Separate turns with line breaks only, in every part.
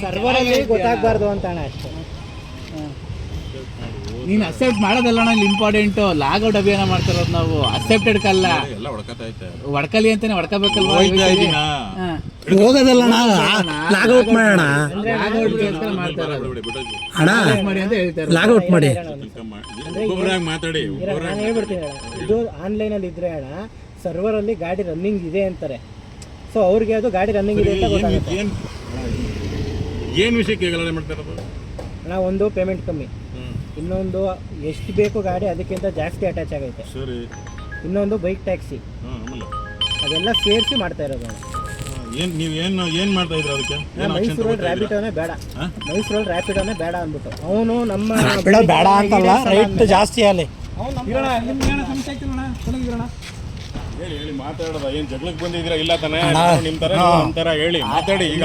ಸರ್ವರಲ್ಲಿ ಗೊತ್ತಾಗಬಾರ್ದು ಅಂತ ಅಣ್ಣ ಅಷ್ಟೇ.
ನೀನು ಅಕ್ಸೆಪ್ಟ್ ಮಾಡೋದಲ್ಲ ಅಣ್ಣ, ಇಲ್ಲಿ ಇಂಪಾರ್ಟೆಂಟು ಲಾಗೌಟ್ ಅಭಿಯಾನ ಮಾಡ್ತಿರೋದು ನಾವು. ಅಕ್ಸೆಪ್ಟೆಡ್ ಕಲ್ಲ ಹೊಡ್ಕಲಿ ಅಂತಾನೆ ಹೊಡ್ಕೋಬೇಕಲ್ವಾ?
ಹೋಗೋದಲ್ಲ ಲಾಗೌಟ್ ಮಾಡೋಣ ಲಾಗೌಟ್ ಮಾಡಿ
ಮಾತಾಡಿ. ನಾನು ಹೇಳ್ಬಿಡ್ತೀನಿ ಅಣ್ಣ, ಇದು ಆನ್ಲೈನಲ್ಲಿ ಇದ್ರೆ ಅಣ್ಣ ಸರ್ವರಲ್ಲಿ ಗಾಡಿ ರನ್ನಿಂಗ್ ಇದೆ ಅಂತಾರೆ. ಸೊ ಅವ್ರಿಗೆ ಅದು ಗಾಡಿ ರನ್ನಿಂಗ್ ಇದೆ ಅಂತ ಗೊತ್ತಾಗುತ್ತೆ.
ಏನು ವಿಷಯಕ್ಕೆ ಮಾಡ್ತಾರೆ
ಅಣ್ಣ, ಒಂದು ಪೇಮೆಂಟ್ ಕಮ್ಮಿ, ಇನ್ನೊಂದು ಎಷ್ಟು ಬೇಕು ಗಾಡಿ ಅದಕ್ಕಿಂತ ಜಾಸ್ತಿ ಅಟ್ಯಾಚ್ ಆಗೈತೆ, ಇನ್ನೊಂದು ಬೈಕ್ ಟ್ಯಾಕ್ಸಿ, ಅದೆಲ್ಲ ಸೇರಿಸಿ ಮಾಡ್ತಾ ಇರೋದು.
ಏನು ಮಾಡ್ತಾ ಇದ್ರು ಅದಕ್ಕೆ?
ಮೈಸೂರಲ್ಲಿ ರ್ಯಾಪಿಡೋನೇ ಬೇಡ, ಮೈಸೂರಲ್ಲಿ ರ್ಯಾಪಿಡೋನೇ ಬೇಡ ಅಂದ್ಬಿಟ್ಟು ಅವನು ನಮ್ಮ
ಬೇಡ ಅಂತಲ್ಲ, ರೈಟ್ ಜಾಸ್ತಿ ಅಲ್ಲಿ
ಹೇಳಿ ಮಾತಾಡೋದ. ಏನ್ ಜಗಳಕ್ಕೆ ಬಂದಿದ್ದೀರಾ? ಇಲ್ಲ ತಾನೆ ನಿಮ್ ತರ ಅಂತಾರ ಹೇಳಿ ಮಾತಾಡಿ. ಈಗ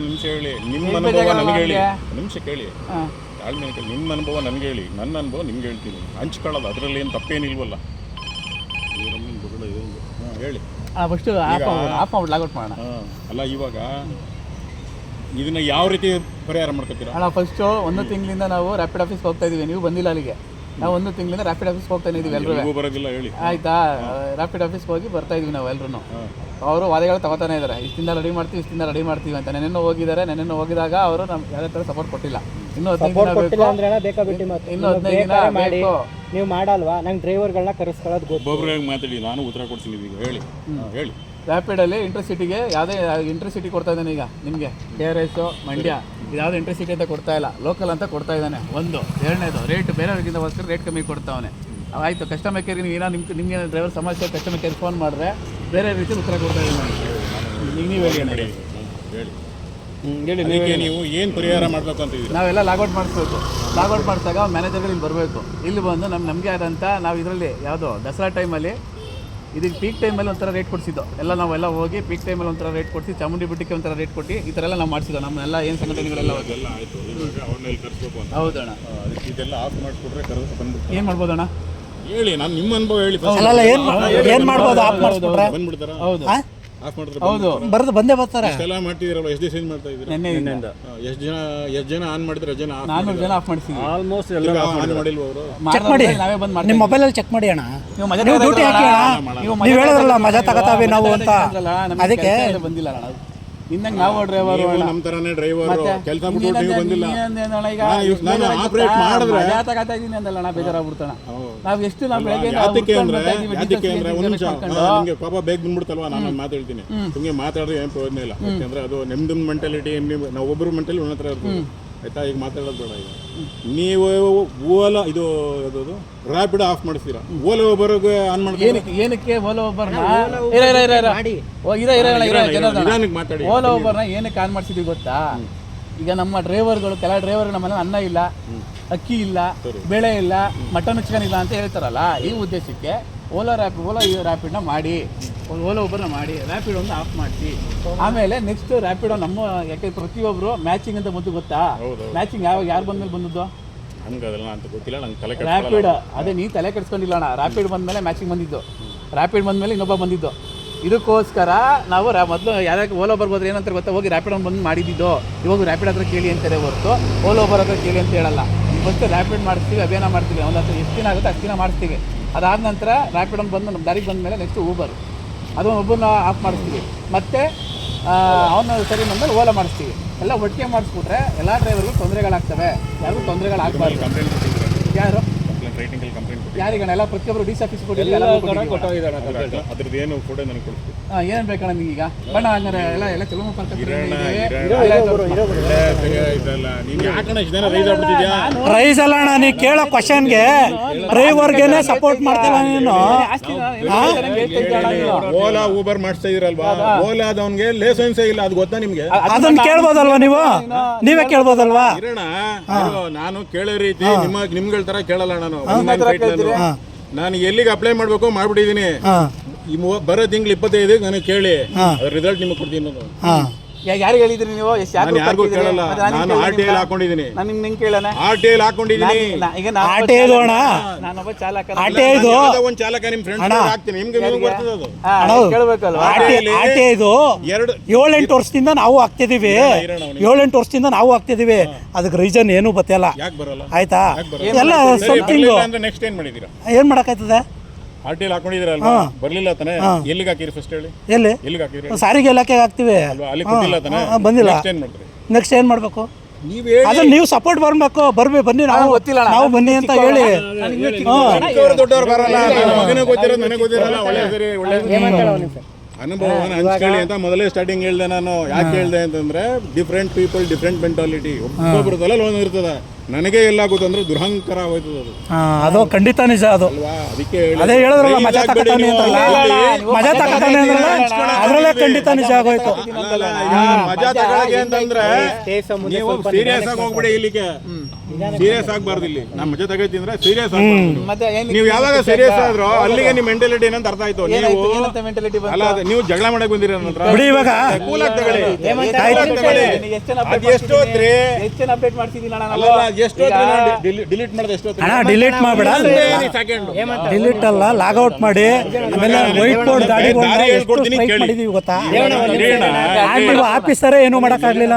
ನಿಮಿಷ ಹೇಳಿ, ನಿಮ್ಮ ಅನುಭವ ನನಗೆ ಹೇಳಿ, ನಿಮಿಷ ಕೇಳಿ, ತಾಳ್ಮೆ ಕೇಳಿ. ನಿಮ್ಮ ಅನುಭವ ನನಗೆ ಹೇಳಿ, ನನ್ನ ಅನುಭವ ನಿಮ್ಗೆ ಹೇಳ್ತೀನಿ. ಹಂಚ್ಕೊಳ್ಳೋದು ಅದರಲ್ಲಿ ಏನು ತಪ್ಪೇನಿಲ್ವಲ್ಲ. ಹೇಳಿ
ಫಸ್ಟ್ ಆಫ್ ಲಾಗೌಟ್ ಮಾಡೋಣ.
ಅಲ್ಲ ಇವಾಗ ಇದನ್ನ ಯಾವ ರೀತಿ ಪರಿಹಾರ ಮಾಡ್ಕೊತೀರಾ?
ಅಣ್ಣ ಫಸ್ಟು 1 ತಿಂಗಳಿಂದ ನಾವು ರ್ಯಾಪಿಡ್ ಆಫೀಸ್ಗೆ ಹೋಗ್ತಾ ಇದೀವಿ, ನೀವು ಬಂದಿಲ್ಲ ಅಲ್ಲಿಗೆ. ನಾವು 1 ತಿಂಗಳಿಂದ ರ್ಯಾಪಿಡ್ ಆಫೀಸ್ಗೆ ಹೋಗ್ತಾನೆ ಇದೀವಿ ಎಲ್ಲರೂ.
ಬರೋದಿಲ್ಲ ಹೇಳಿ
ಆಯ್ತಾ? ರ್ಯಾಪಿಡ್ ಆಫೀಸ್ಗೆ ಹೋಗಿ ಬರ್ತಾ ಇದೀವಿ ನಾವು ಎಲ್ಲರೂ. ಅವರು ವಾದಗಳು ತಗೋತಾನೆ ಇದ್ದಾರೆ, ಇಷ್ಟಿಂದ ರೆಡಿ ಮಾಡ್ತೀವಿ ಅಂತ. ನೆನ್ನೆ ಹೋಗಿದ್ದಾರೆ, ನೆನ್ನೆ ಹೋಗಿದಾಗ ಅವರು ನಮ್ಗೆ ಯಾವುದೇ ಥರ ಸಪೋರ್ಟ್ ಕೊಟ್ಟಿಲ್ಲ. ಇನ್ನೂ 15 ದಿನ ಬೇಕು.
ನೀವು ಮಾಡಲ್ವಾ? ನಂಗೆ ಡ್ರೈವರ್ಗಳನ್ನ ಕರೆಸ್ಕೊಳ್ಳೋದು
ಒಬ್ಬೊಬ್ಬರಾಗಿ ಮಾತಾಡಿ, ನಾನು ಉತ್ತರ ಕೊಡ್ತೀನಿ ಈಗ. ಹೇಳಿ
ರ್ಯಾಪಿಡಲ್ಲಿ ಇಂಟರ್ಸಿಟಿಗೆ ಯಾವುದೇ ಇಂಟರ್ಸಿಟಿ ಕೊಡ್ತಾ ಇದ್ದಾನೆ ಈಗ ನಿಮಗೆ. KRS ಮಂಡ್ಯ ಇದ್ಯಾವುದೇ ಇಂಟರ್ಸಿಟಿ ಅಂತ ಕೊಡ್ತಾ ಇಲ್ಲ, ಲೋಕಲ್ ಅಂತ ಕೊಡ್ತಾ ಇದ್ದಾನೆ. ಒಂದು ಎರಡನೇದು ರೇಟ್ ಬೇರೆಯವ್ರಿಗಿಂತ ರೇಟ್ ಕಮ್ಮಿ ಕೊಡ್ತಾವನೆ. ಆಯಿತು, ಕಸ್ಟಮರ್ ಕೇರ್ಗೆ ನೀವು ಏನೋ ನಿಮಗೆ ಡ್ರೈವರ್ ಸಮಸ್ಯೆ ಕಸ್ಟಮರ್ ಕೇರ್ ಫೋನ್ ಮಾಡಿದ್ರೆ ಬೇರೆ ರೀತಿ ಉತ್ತರ ಕೊಡ್ತಾ ಇದ್ದಾನೆ. ನೀವು ಹೇಳಿ
ನೀವು ಏನು ಪರಿಹಾರ ಮಾಡಬೇಕು ಅಂತ ಇದ್ದೀವಿ?
ನಾವೆಲ್ಲ ಲಾಗೌಟ್ ಮಾಡಿಸ್ಬೇಕು. ಲಾಗೌಟ್ ಮಾಡಿಸಿದಾಗ ಮ್ಯಾನೇಜರ್ಗಳು ಇಲ್ಲಿ ಬರಬೇಕು. ಇಲ್ಲಿ ಬಂದು ನಮಗೆ ಆದಂಥ ನಾವು ಇದರಲ್ಲಿ ಯಾವುದೋ ದಸರಾ ಟೈಮಲ್ಲಿ ಇದಕ್ಕೆ ಪೀಕ್ ಟೈಮಲ್ಲಿ ಒಂಥರ ರೇಟ್ ಕೊಡಿಸಿದ್ದು ಎಲ್ಲ. ನಾವೆಲ್ಲ ಹೋಗಿ ಪೀಕ್ ಟೈಮಲ್ಲಿ ಒಂಥರ ರೇಟ್ ಕೊಡಿಸಿ, ಚಾಮುಂಡಿ ಬೆಟ್ಟಕ್ಕೆ ಒಂಥರ ರೇಟ್ ಕೊಟ್ಟು ಈ ಥರ ಎಲ್ಲ ನಾವು ಮಾಡಿಸಿದ್ದು. ನಮ್ಮೆಲ್ಲ ಏನು ಸಂಘಟನೆಗಳೆಲ್ಲ ಹೌದಣ್ಣ.
ಇದೆಲ್ಲ ಆಫ್ ಮಾಡಿಸ್ಕೊಟ್ರೆ ಬಂದ್ಬಿಟ್ಟು
ಏನು ಮಾಡ್ಬೋದಣ್ಣ
ಹೇಳಿ. ನಾನು ನಿಮ್ಮ ಅನುಭವ ಹೇಳಿ.
ಏನು ಮಾಡ್ಬೋದು? ಆಫ್ ಮಾಡಿಸ್ಬಿಟ್ರೆ
ಬಂದ್ಬಿಡ್ತಾರ?
ಹೌದು
ಆಫ್ ಮಾಡಿದ್ರೆ
ಹೌದು
ಬಂದೇ ಬರ್ತಾರೆ.
ಎಲ್ಲ ಮಾಡ್ತಿದ್ದೀರಲ್ಲ, ಎಷ್ಟು ದಿವಸ ಮಾಡ್ತಾ ಇದ್ದೀರಾ?
ನೆನ್ನೆಯಿಂದ
ಎಷ್ಟು ಜನ ಆನ್ ಮಾಡಿದ್ರೆ ಜನ
400 ಜನ ಆಫ್ ಮಾಡಿಸಿದ್ವಿ.
ಆಲ್ಮೋಸ್ಟ್
ಆನ್ ಮಾಡಿಲ್ವ ಅವರು?
ಚೆಕ್ ಮಾಡಿ,
ನಾವೇ ಬಂದು ಮಾಡ್ತೀವಿ.
ನಿಮ್ಮ ಮೊಬೈಲಲ್ಲಿ ಚೆಕ್ ಮಾಡಿ ಅಣ್ಣ.
ನೀವು
ಡ್ಯೂಟಿ ಹಾಕಿ ಅಣ್ಣ. ನೀವು ಹೇಳಿದ್ರಲ್ಲ ಮಜಾ ತಗೋತಾವೆ ನಾವು ಅಂತ, ಅದಕ್ಕೆ
ಬಂದಿಲ್ಲ ಅಣ್ಣ. ನಿನ್ನಂಗೆ ನಾವು ಡ್ರೈವರು
ನಮ್ಮ ತರನೇ ಡ್ರೈವರ್ ಕೆಲಸ ಬಿಟ್ಟು ನೀವು ಬಂದಿಲ್ಲ. ನಾನು ಆಪರೇಟ್ ಮಾಡಿದ್ರೆ
ತಗೋತಾ ಇದೀನಿ ಅಂದಲ್ಲ, ಬೇಜಾರಾಗ್ಬಿಡ್ತಾಣ. ನಾವು ಎಷ್ಟು ನಾವು ಬೆಳಗ್ಗೆ
ಯಾತಕ್ಕೆ ಅಂದ್ರೆ ಒಂದು ನಿಮಿಷ ನಿಮಗೆ ಪಾಪ ಬೇಗ ಬಂದ್ಬಿಡ್ತಲ್ವಾ? ನಾನು ಮಾತು ಹೇಳ್ತೀನಿ, ನಿಮಗೆ ಮಾತಾಡಿದ್ರೆ ಏನು ಪ್ರಯೋಜನ ಇಲ್ಲ. ಯಾಕಂದ್ರೆ ಅದು ನಿಮ್ದು ಮೆಂಟಾಲಿಟಿ, ನಾವು ಒಬ್ಬರು ಮೆಂಟಲಿ ಒಂದ್ ಹತ್ರ ಇರ್ತೀವಿ ಆಯ್ತಾ? ಈಗ ಮಾತಾಡೋದು ಬೇಡ. ಈಗ ನೀವು ಓಲಾ ಇದು ಯಾವುದು ರ್ಯಾಪಿಡ್ ಆಫ್ ಮಾಡಿಸ್ತೀರಾ? ಓಲಾ ಒಬ್ಬರಿಗೆ ಆನ್ ಮಾಡ್ತೀರಾ?
ಏನಕ್ಕೆ ಓಲಾ ಒಬ್ಬರನ್ನ ಓಲಾ ಒಬ್ಬರನ್ನ ಏನಕ್ಕೆ ಆನ್ ಮಾಡ್ಸಿದ್ವಿ ಗೊತ್ತಾ? ಈಗ ನಮ್ಮ ಡ್ರೈವರ್ಗಳು, ಕೆಲ ಡ್ರೈವರ್ಗಳು ನಮ್ಮನೆ ಅನ್ನ ಇಲ್ಲ, ಅಕ್ಕಿ ಇಲ್ಲ, ಬೆಳೆ ಇಲ್ಲ, ಮಟನ್ ಚಿಕನ್ ಇಲ್ಲ ಅಂತ ಹೇಳ್ತಾರಲ್ಲ, ಈ ಉದ್ದೇಶಕ್ಕೆ ಓಲಾ ರ್ಯಾಪಿಡ್ನ ಮಾಡಿ, ಓಲಾ ಒಬ್ಬರನ್ನ ಮಾಡಿ ರ್ಯಾಪಿಡ್ ಒಂದು ಆಫ್ ಮಾಡಿಸಿ. ಆಮೇಲೆ ನೆಕ್ಸ್ಟ್ ರ್ಯಾಪಿಡೋ ನಮ್ಮ, ಯಾಕೆ ಪ್ರತಿಯೊಬ್ಬರು ಮ್ಯಾಚಿಂಗ್ ಅಂತ ಬಂದು ಗೊತ್ತಾ? ಮ್ಯಾಚಿಂಗ್ ಯಾರು ಬಂದ್ಮೇಲೆ ಬಂದದ್ದು? ರ್ಯಾಪಿಡ್. ಅದೇ ನೀ ತಲೆ ಕೆಡಿಸ್ಕೊಂಡಿಲ್ಲ ಅಣ್ಣ. ರ್ಯಾಪಿಡ್ ಬಂದಮೇಲೆ ಮ್ಯಾಚಿಂಗ್ ಬಂದಿದ್ದು, ರ್ಯಾಪಿಡ್ ಬಂದಮೇಲೆ ಇನ್ನೊಬ್ಬ ಬಂದಿದ್ದು. ಇದಕ್ಕೋಸ್ಕರ ನಾವು ಮೊದಲು ಯಾವ್ಯಾಕೆ ಓಲಾ ಬರ್ಬೋದು ಏನಂತಾರೆ ಗೊತ್ತಾ? ಹೋಗಿ ರ್ಯಾಪಿಡ್ ಬಂದು ಮಾಡಿದ್ದು. ಇವಾಗ ರ್ಯಾಪಿಡ್ ಹತ್ರ ಕೇಳಿ ಅಂತಾರೆ ಹೊರತು ಓಲಾ ಒಬ್ಬರ ಹತ್ರ ಕೇಳಿ ಅಂತ ಹೇಳಲ್ಲ. ಫಸ್ಟ್ ರ್ಯಾಪಿಡ್ ಮಾಡಿಸ್ತೀವಿ, ಅಭಿಯಾನ ಮಾಡ್ತೀವಿ. ಒಂದು ಹತ್ರ ಎಷ್ಟು ದಿನ ಆಗುತ್ತೆ ಅಷ್ಟು ದಿನ ಮಾಡಿಸ್ತೀವಿ. ಅದಾದ ನಂತರ ರ್ಯಾಪಿಡ್ ಬಂದು ನಮ್ಮ ದಾರಿಗೆ ಬಂದ ಮೇಲೆ ನೆಕ್ಸ್ಟ್ ಊಬರ್, ಅದು ಒಬ್ಬರನ್ನ ಆಫ್ ಮಾಡಿಸ್ತೀವಿ. ಮತ್ತು ಅವನ್ನ ಸರಿ ಬಂದಮೇಲೆ ಓಲಾ ಮಾಡಿಸ್ತೀವಿ. ಎಲ್ಲ ಒಟ್ಟಿಗೆ ಮಾಡಿಸ್ಬಿಟ್ರೆ ಎಲ್ಲ ಡ್ರೈವರ್ಗೂ ತೊಂದರೆಗಳಾಗ್ತವೆ. ಯಾರಿಗೂ ತೊಂದರೆಗಳಾಗಬಾರ್ದು. ಯಾರು ಯಾರಿಗಣ್ಣ? ಎಲ್ಲ ಪ್ರತಿಯೊಬ್ಬರು ಡಿ ಸಿ ಆಫೀಸ್
ಅದ್ರದ್ದು ಏನು ಫೋಟೋ ನನಗೆ ಕೊಡ್ತೀವಿ.
ಏನ್ ಬೇಕಣ್ಣ ನಿಮಗೀಗ? ಬಣ್ಣ ಹಂಗಾರೆ ಎಲ್ಲ ಚಲೋ
ರೈಸ್ ಅಲ್ಲ ಅಣ್ಣ. ನೀ ಕೇಳೋ ಕ್ವಶನ್ಗೆ ಡ್ರೈವರ್ಗೆನೆ ಸಪೋರ್ಟ್ ಮಾಡ್ತಿಲ್ಲ ನೀನು.
ಓಲಾ ಊಬರ್ ಮಾಡಿಸ್ತಾ ಇದ್ರಲ್ವಾ? ಓಲಾದವನ್ಗೆ ಲೈಸೆನ್ಸ್ ಇಲ್ಲ, ಅದು ಗೊತ್ತಾ ನಿಮ್ಗೆ?
ಅದನ್ನ ಕೇಳ್ಬೋದಲ್ವಾ ನೀವು? ನೀವೇ ಕೇಳ್ಬೋದಲ್ವಾ?
ನಾನು ಕೇಳೋ ರೀತಿ ನಿಮ್ಗಳ ತರ ಕೇಳಲ್ಲ. ನಾನು ಎಲ್ಲಿಗೆ ಅಪ್ಲೈ ಮಾಡ್ಬೇಕು ಮಾಡ್ಬಿಟ್ಟಿದೀನಿ. ಬರೋ ತಿಂಗಳು 25 ನನಗೆ ಕೇಳಿ, ಅದ್ರ ರಿಸಲ್ಟ್ ನಿಮಗೆ ಕೊಡ್ತೀನಿ.
ಯಾರಿಗೆ ಹೇಳಿದ್ರಿ ನೀವು ಎಷ್ಟು
ನಾನು ಯಾರಿಗೂ ಕೇಳಲ್ಲ, ನಾನು RTI ಹಾಕೊಂಡಿದ್ದೀನಿ.
ನಾನು ನಿಂಗೆ ಕೇಳೋಣ
RTI ಹಾಕೊಂಡಿದ್ದೀನಿ.
ಈಗ
RTI ಇದು ಅಣ್ಣ,
ನಾನೊಬ್ಬ ಚಾಲಕ
RTI ಇದು
ಒಂದು ಚಾಲಕ ನಿಮ್ಮ ಫ್ರೆಂಡ್ಸ್ ಹಾಕ್ತೀನಿ, ನಿಮ್ಗೆ ನೀವು ಬರ್ತದೆ ಅದು.
ಕೇಳಬೇಕಲ್ವಾ
RTI ಇದು
ಎರಡು
7-8 ವರ್ಷದಿಂದ ನಾವು ಆಗ್ತಿದೀವಿ, 7-8 ವರ್ಷದಿಂದ ನಾವು ಆಗ್ತಿದೀವಿ. ಅದಕ್ಕೆ ರೀಸನ್ ಏನು ಗೊತ್ತಿಲ್ಲ,
ಯಾಕೆ ಬರಲ್ಲ?
ಆಯ್ತಾ?
ಬರಲ್ಲ?
ಎಲ್ಲ
ಸರಿ,
ಸಮಥಿಂಗ್
ಬರ್ಲಿಲ್ಲ ಅಂದ್ರೆ ನೆಕ್ಸ್ಟ್ ಏನ್ ಮಾಡಿದೀರಾ?
ಏನ್ ಮಾಡಕ್ಕಾಯ್ತದೆ?
RTI ಹಾಕೊಂಡಿದ್ದೀರಲ್ವಾ, ಬರ್ಲಿಲ್ಲ ತಾನೆ? ಎಲ್ಲಿಗೆ ಹಾಕಿರಿ ಫಸ್ಟ್ ಹೇಳಿ,
ಎಲ್ಲಿ
ಎಲ್ಲಿಗೆ ಹಾಕಿರಿ?
ಸಾರಿಗೆ ಇಲಾಖೆಗೆ ಹಾಕ್ತಿವಿ,
ಅಲ್ವಾ, ಅಲ್ಲಿ ಕೊಟ್ಟಿಲ್ಲ ತಾನೆ?
ಬಂದಿಲ್ಲ.
ನೆಕ್ಸ್ಟ್ ಏನ್ ಮಾಡ್ತೀರಿ?
ನೆಕ್ಸ್ಟ್ ಏನ್ ಮಾಡ್ಬೇಕು?
ನೀವ್ ಹೇಳಿ.
ಅದನ್ನ ನೀವು ಸಪೋರ್ಟ್ ಬರ್ಬೇಕು, ಬನ್ನಿ ನಾವು
ಗೊತ್ತಿಲ್ಲ ಅಣ್ಣ.
ನಾವು ಬನ್ನಿ ಅಂತ ಹೇಳಿ.
ಚಿಕ್ಕವರು ದೊಡ್ಡವರು ಬರಲ್ಲ, ನನ್ನ ಮಗನಿಗೆ ಗೊತ್ತಿರೋದು ನನಗೆ ಗೊತ್ತಿರಲ್ಲ. ಒಳ್ಳೆ ಸರಿ, ಒಳ್ಳೆ ಅನುಭವನ ಹಂಚ್ಕೊಳ್ಳಿ ಅಂತ ಮೊದಲೇ ಸ್ಟಾರ್ಟಿಂಗ್ ಹೇಳ್ದೆ ನಾನು. ಯಾಕೆ ಹೇಳ್ದೆ ಅಂತಂದ್ರೆ ಡಿಫ್ರೆಂಟ್ ಪೀಪಲ್ ಡಿಫ್ರೆಂಟ್ ಮೆಂಟಾಲಿಟಿ, ಒಬ್ಬೊಬ್ರು ತಲೆ ಒಂದು ಇರ್ತದೆ. ನನಗೆ ಎಲ್ಲ ಗೊತ್ತಂದ್ರೆ ದುರಹಂಕಾರ ಹೋಯ್ತದೆ ಅದು,
ಅದು ಖಂಡಿತ ನಿಜ ಅದು.
ಅಲ್ವಾ? ಅದಕ್ಕೆ
ಅದೇ ಹೇಳಿದ್ರಲ್ಲ, ಮಜಾ ತಕತಾನೆ ಅಂದ್ರಲ್ಲ, ಮಜಾ ತಕತಾನೆ ಅಂದ್ರಲ್ಲ, ಅದ್ರಲ್ಲೇ ಖಂಡಿತ ನಿಜ ಆಗೋಯ್ತು.
ಮಜಾ ತಗೊಳಗೆ ಅಂತಂದ್ರೆ ನೀವು ಸೀರಿಯಸ್ ಆಗಿ ಹೋಗ್ಬಿಡಿ, ಇಲ್ಲಿಗೆ ಸೀರಿಯಸ್ ಆಗ್ಬಾರ್ದು. ಇಲ್ಲಿ ನಾನು ಮಜಾ ತಗೋತೀನಿ ಅಂದ್ರೆ ಸೀರಿಯಸ್ ಆಗ್ಬಾರ್ದು.
ಮತ್ತೆ
ನೀವು ಯಾವಾಗ ಸೀರಿಯಸ್ ಆದ್ರೋ ಅಲ್ಲಿಗೆ ನಿಮ್ಮ ಮೆಂಟಾಲಿಟಿ ಏನಂತ ಅರ್ಥ ಆಯ್ತು. ನೀವು
ಮೆಂಟಾಲಿಟಿ
ಅಲ್ಲ, ನೀವು ಜಗಳ ಮಾಡಕ್ ಬಂದಿರ ನಂತರ
ಬಿಡಿ ಇವಾಗ
ಕೂಲ್ ಆಗಿ ತಗೊಳ್ಳಿ.
ಎಷ್ಟು
ಎಷ್ಟು ಹೊತ್ರಿ?
ಹೆಚ್ಚೇನು ಅಪ್ಡೇಟ್ ಮಾಡ್ತಿದ್ದೀನಿ ಅಣ್ಣ
ಅಲ್ಲ, ಎಷ್ಟು ಡಿಲೀಟ್ ಮಾಡಿದೆ? ಎಷ್ಟು
ಅಣ್ಣ ಡಿಲೀಟ್ ಮಾಡಬೇಡ, ಡಿಲೀಟ್ ಅಲ್ಲ, ಲಾಗೌಟ್ ಮಾಡಿ. ಆಮೇಲೆ ವೈಟ್ ಬೋರ್ಡ್ ಗಾಡಿ ಮಾಡಿದೀವಿ ಗೊತ್ತಾ? ನೀವು ಆಫೀಸರೇ ಏನು ಮಾಡಕ್ಕಾಗ್ಲಿಲ್ಲ.